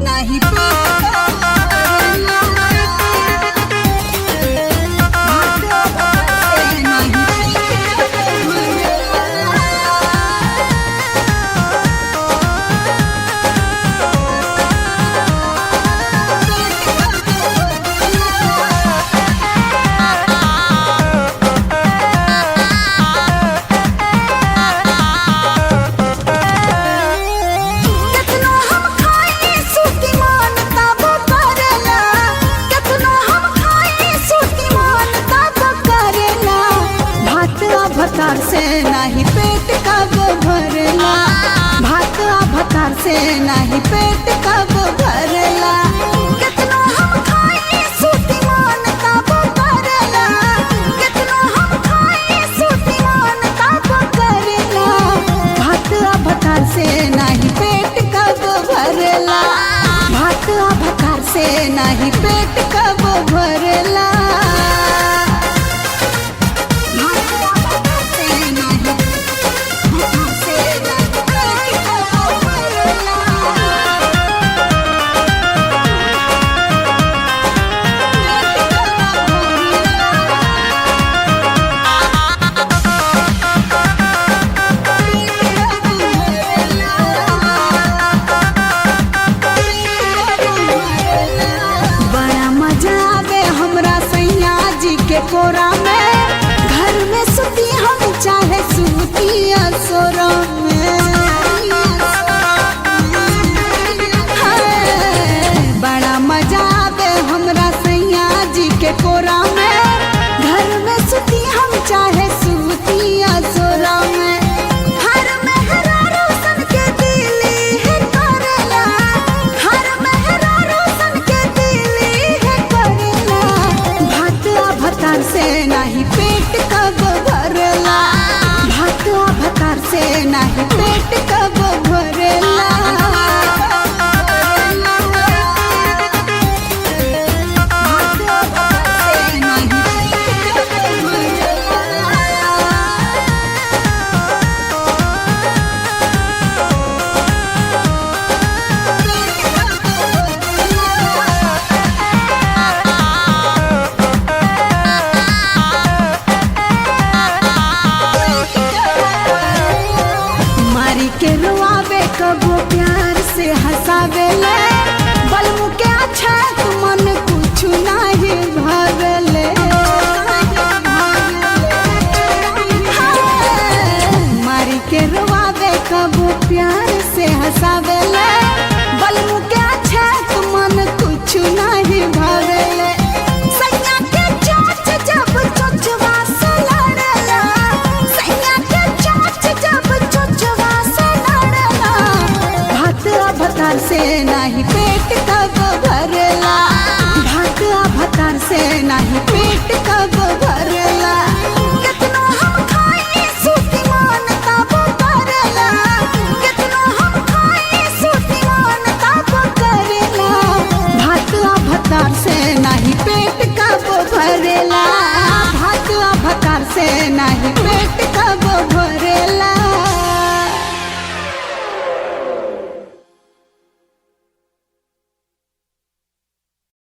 नाही पेट भरेला। भात भात से नाही पेट भरेला। भतार से नाही पेट कब भरेला। भात भतार से नाही पेट कब भरेला। कितनो हम खाई सूती मान तब करेला। कितनो हम खाई सूती मान तब करेला। भात भतार से नाही पेट कब भरेला। भात भतार से नाही पेट कब भरेला। के कोरा में घर में सुती हम चाहे सूती असोरा में। बड़ा मजा आवे हमरा सैया जी के कोरा में। घर में सुती हम चाहे सूती असोरा में। हर मेहरा रोशन के दिली है करेला। हर मेहरा रोशन के दिली है करेला। भात भतार से नाही पेट कब भरेला। भात भतार से नाही पेट कब भरेला। के रुआवे कबो प्यार से हंसावेले। बलमु के अच्छा मन कुछ नहीं भावेले। मारी के रुआवे कबो प्यार से हंसावेले। बलमु के अच्छा मन कुछ नहीं भावेले। सैया के चोच जब चोचवा से लड़ेला। सैया के चोच जब चोचवा भतार से नाही पेट कब भरेला। भात भतार से नाही पेट कब भरेला। कितनो हम खाई सूती मान तब करेला। कितनो हम खाई सूती मान तब करेला। भात भतार से नाही पेट कब भरेला। भात भतार से नाही